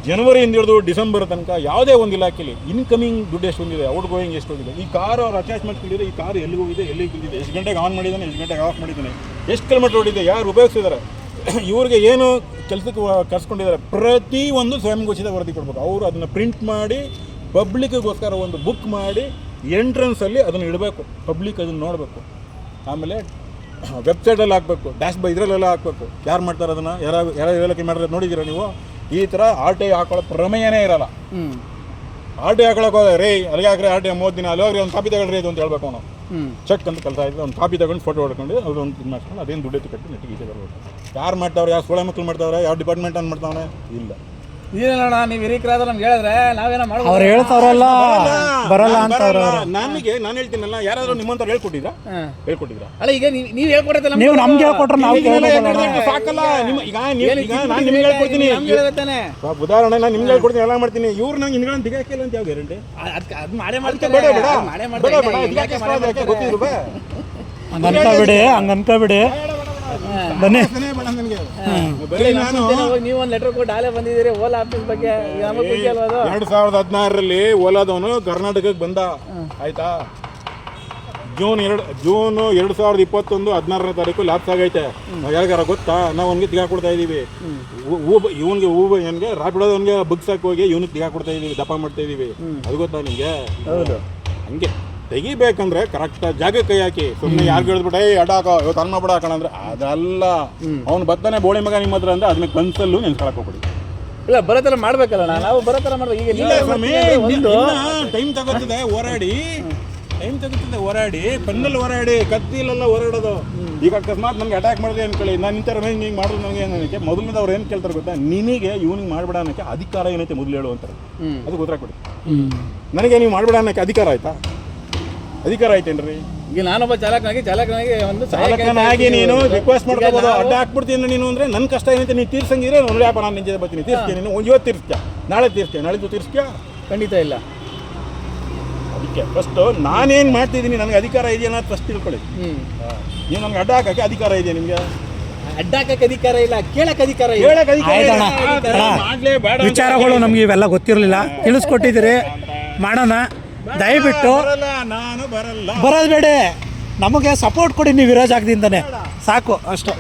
ಜನವರಿಯಿಂದ ಹಿಡಿದು ಡಿಸೆಂಬರ್ ತನಕ ಯಾವುದೇ ಒಂದು ಇಲಾಖೆಯಲ್ಲಿ ಇನ್ಕಮಿಂಗ್ ದುಡ್ಡು ಎಷ್ಟು ಬಂದಿದೆ, ಔಟ್ ಗೋಯಿಂಗ್ ಎಷ್ಟು ಹೋಗಿದೆ, ಈ ಕಾರು ಅವ್ರು ಅಟ್ಯಾಚ್ಮೆಂಟ್ ಮಾಡಿದ್ರೆ ಈ ಕಾರು ಎಲ್ಲಿಗೆ ಹೋಗಿದೆ, ಎಲ್ಲಿಗೆ ಬಿದ್ದಿದೆ, ಎಷ್ಟು ಗಂಟೆಗೆ ಆನ್ ಮಾಡಿದ್ದಾನೆ, ಎಷ್ಟು ಗಂಟೆಗೆ ಆಫ್ ಮಾಡಿದ್ದಾನೆ, ಎಷ್ಟು ಕಿಲೋಮೀಟರ್ ಓಡಿದೆ, ಯಾರು ಉಪಯೋಗಿಸಿದ್ದಾರೆ, ಇವ್ರಿಗೆ ಏನು ಕೆಲಸಕ್ಕೆ ಕರ್ಸ್ಕೊಂಡಿದ್ದಾರೆ, ಪ್ರತಿಯೊಂದು ಸ್ವಯಂ ಘೋಷಿತ ವರದಿ ಕೊಡ್ಬೇಕು. ಅವರು ಅದನ್ನು ಪ್ರಿಂಟ್ ಮಾಡಿ ಪಬ್ಲಿಕ್ಗೋಸ್ಕರ ಒಂದು ಬುಕ್ ಮಾಡಿ ಎಂಟ್ರೆನ್ಸಲ್ಲಿ ಅದನ್ನು ಇಡಬೇಕು. ಪಬ್ಲಿಕ್ ಅದನ್ನು ನೋಡಬೇಕು. ಆಮೇಲೆ ವೆಬ್ಸೈಟಲ್ಲಿ ಹಾಕಬೇಕು, ಇದರಲ್ಲೆಲ್ಲ ಹಾಕಬೇಕು. ಯಾರು ಮಾಡ್ತಾರೆ ಅದನ್ನು, ಯಾರು ಹೇಳಕ್ಕೆ ಮಾಡಿದ್ರೆ ನೋಡಿದ್ದೀರಾ ನೀವು? ಈ ಥರ RTI ಹಾಕೊಳ್ಳೋ ಪ್ರಮೇಯನೇ ಇರಲ್ಲ. RTI ಹಾಕೊಳಕ್ಕೆ ಹೋದ್ರೆ ರೇ ಅಲ್ಲಿಗೆ ಹಾಕ್ರೆ RTI 30 ದಿನ ಅಲ್ಲಿ ಹೋಗ್ರಿ ಒಂದು ಕಾಪಿ ತಗೊಳ್ರಿ ಇದು ಅಂತ ಹೇಳ್ಬೇಕು. ಅವನು ಚೆಕ್ ಅಂತ ಕೆಲಸ ಆಯಿತು, ಒಂದು ಕಾಪಿ ತಗೊಂಡು ಫೋಟೋ ಹೊಡ್ಕೊಂಡು ಅದು ಒಂದು ಇದು ಮಾಡ್ಕೊಂಡು ಅದೇನು ದುಡ್ಡು ಕಟ್ಟಿ ನೆಟ್ಟಿಗೆ ಈಚೆ ಬರ್ಬೋದು. ಯಾರು ಮಾಡ್ತಾವ್ರೆ, ಯಾವ ಸೋಳೆ ಮಕ್ಕಳು ಮಾಡ್ತಾವ್ರೆ, ಯಾವ ಡಿಪಾರ್ಟ್ಮೆಂಟ್ ಅಂತ ಮಾಡ್ತಾವನೆ ಇಲ್ಲ.
ಇದೇನಣ್ಣ ನೀವು ಹಿರಿಕರಾದ್ರೆ ನಮ್ಗೆ ಹೇಳಿದ್ರೆ ನಾವೇನೋ ಮಾಡ್ಬೋದು.
ಅವ್ರು ಹೇಳ್ತಾವ್ರಲ್ಲ ಬರಲ್ಲ ಅಂತ.
ನನಗೆ ನಾನು ಹೇಳ್ತೀನಲ್ಲ, ಯಾರಾದ್ರೂ ನಿಮ್ಮಂತವ್ರು ಹೇಳ್ಕೊಟ್ಟಿದ್ರಾ?
ಅಲ್ಲ ಈಗ ನೀವು ಹೇಳ್ಕೊಡತ್ತಲ್ಲ,
ನೀವು ನಮ್ಗೆ ಹೇಳ್ಕೊಟ್ರೆ ನಾವು
ಸಾಕಲ್ಲ. ಈಗ ನಾನು ನಿಮ್ಗೆ ಹೇಳ್ಕೊಡ್ತೀನಿ, ಉದಾಹರಣೆ ನಾನು ನಿಮ್ಗೆ ಹೇಳ್ಕೊಡ್ತೀನಿ, ಎಲ್ಲ ಮಾಡ್ತೀನಿ. ಇವ್ರು ನಂಗೆ ಹಿಂದ್ಗಳನ್ನು ದಿಗಾಕಿಲ್ಲ ಅಂತ ಯಾವ ಗ್ಯಾರಂಟಿ?
ಅದು ಮಾಡೇ ಮಾಡ್ತಾರೆ.
ಗೊತ್ತಿದ್ರು
ಹಂಗ ಅನ್ಕೋಬಿಡಿ. ಬನ್ನಿ
ನೀವು ಒಂದು ಲೆಟರ್ ಕೊಟ್ಟು ಆಲೇ ಬಂದಿದ್ದೀರಿ ಓಲಾ ಆಫೀಸ್ ಬಗ್ಗೆ.
2016ರಲ್ಲಿ ಓಲಾದವನು ಕರ್ನಾಟಕಕ್ಕೆ ಬಂದ, ಆಯ್ತಾ? ಜೂನ್ 2021 16ನೇ ತಾರೀಕು ಲ್ಯಾಪ್ಸ್ ಆಗೈತೆ. ಯಾರಿಗಾರ ಗೊತ್ತಾ? ನಾವು ಅವನಿಗೆ ತಿಗಾ ಕೊಡ್ತಾ ಇದ್ದೀವಿ. ಇವನಿಗೆ ರಾಪಿಡೋದವನಿಗೆ ಬುಕ್ಸ್ ಹೋಗಿ ಇವನಿಗೆ ತಿಗಾ ಕೊಡ್ತಾ ಇದ್ದೀವಿ, ದಪ್ಪ ಮಾಡ್ತಾ ಇದ್ದೀವಿ. ಅದು ಗೊತ್ತಾ ನಿಮಗೆ? ಹೌದು. ಹಂಗೆ ತೆಗಿಬೇಕಂದ್ರೆ ಕರೆಕ್ಟ್ ಜಾಗ ಕೈ ಹಾಕಿ. ಸುಮ್ಮನೆ ಯಾರು ಹೇಳಿದ್ಬಿಟ್ಟು ಅಡ್ಡಾಕೋ ಇವತ್ತು ಅನ್ನ ಬಿಡ ಹಾಕೋಣ ಅಂದ್ರೆ ಅದಲ್ಲ. ಅವ್ನು ಬರ್ತಾನೆ ಬೋಳಿ ಮಗ ನಿಮ್ಮ ಹತ್ರ ಅಂದ್ರೆ ಅದನ್ನ ಕನ್ಸಲ್ಲೂ ನೆನ್ಸ್ಕೊಳಕ್ ಹೋಗ್ಬಿಡಿ.
ಇಲ್ಲ ಬರೋತರ ಮಾಡ್ಬೇಕಲ್ಲ, ನಾವು ಬರೋತರ ಮಾಡ್ಬೇಕು. ಈಗ
ಟೈಮ್ ತಗೋತಿದೆ ಹೋರಾಡಿ ಪೆನ್ನಲ್ಲಿ ಹೋರಾಡಿ ಕತ್ತಿಲೆಲ್ಲ ಹೋರಾಡೋದು. ಈಗ ಅಕಸ್ಮಾತ್ ನನಗೆ ಅಟ್ಯಾಕ್ ಮಾಡಿದೆ ಅನ್ಕೊಳ್ಳಿ, ನಾನು ಇಂಥ ರಮೇಶ್ ಹಿಂಗೆ ಮಾಡಿದ್ರು ನನಗೆ ಏನಕ್ಕೆ ಮೊದಲಿಂದ ಅವ್ರು ಏನು ಕೇಳ್ತಾರೆ ಗೊತ್ತಾ? ನಿನಗೆ ಇವ್ನಿಗೆ ಮಾಡ್ಬೇಡ ಅನ್ನೋಕ್ಕೆ ಅಧಿಕಾರ ಏನೈತೆ ಮೊದಲು ಹೇಳು ಅಂತಾರೆ. ಅದು ಗೊತ್ತಾಗ್ಬಿಡಿ. ನನಗೆ ನೀವು ಮಾಡ್ಬೇಡ ಅನ್ನೋಕ್ಕೆ ಅಧಿಕಾರ ಆಯ್ತಾ? ಅಧಿಕಾರ ಐತೇನ್ರಿ?
ಈಗ ನಾನೊಬ್ಬ
ಚಾಲಕನಾಗಿ ನೀನು ರಿಕ್ವೆಸ್ಟ್ ಮಾಡ್ಕೋಬೋದು. ಅಡ್ಡ ಹಾಕ್ಬಿಡ್ತೀನಿ ನೀನು ಅಂದ್ರೆ ನನ್ನ ಕಷ್ಟ ಏನೈತೆ ನೀನು ತೀರ್ಸಂಗಿದ್ರೆ ನೋಡಿ ಅಪ್ಪ ನಾನು ನಿಂಜೆ ಬರ್ತೀನಿ, ತೀರ್ಸ್ತೀನಿ. ನೀನು ಇವತ್ತು ತೀರ್ಸ್ತೀಯ, ನಾಳೆ ತೀರ್ಸ್ತೀಯ, ನಾಳಿದ್ದು ತೀರ್ಸ್ತೀಯ?
ಖಂಡಿತ ಇಲ್ಲ.
ಅದಕ್ಕೆ ಫಸ್ಟು ನಾನೇನು ಮಾಡ್ತಿದ್ದೀನಿ, ನನಗೆ ಅಧಿಕಾರ ಇದೆಯಾ ಅನ್ನೋದು ಫಸ್ಟ್ ತಿಳ್ಕೊಳ್ಳಿ. ನೀವು ನನಗೆ ಅಡ್ಡ ಹಾಕಕ್ಕೆ ಅಧಿಕಾರ ಇದೆಯಾ? ನಿಮಗೆ
ಅಡ್ಡ ಹಾಕಕ್ಕೆ ಅಧಿಕಾರ ಇಲ್ಲ, ಕೇಳಕ್ಕೆ ಅಧಿಕಾರ ಇಲ್ಲ.
ವಿಚಾರಗಳು ನಮ್ಗೆ ಇವೆಲ್ಲ ಗೊತ್ತಿರಲಿಲ್ಲ, ತಿಳಿಸ್ಕೊಟ್ಟಿದ್ದೀರಿ, ಮಾಡೋಣ. ದಯವಿಟ್ಟು ಬರೋದು ಬೇಡ, ನಮಗೆ ಸಪೋರ್ಟ್ ಕೊಡಿ ನೀವು ಇರೋ ಜಾಗದಿಂದನೇ ಸಾಕು ಅಷ್ಟು.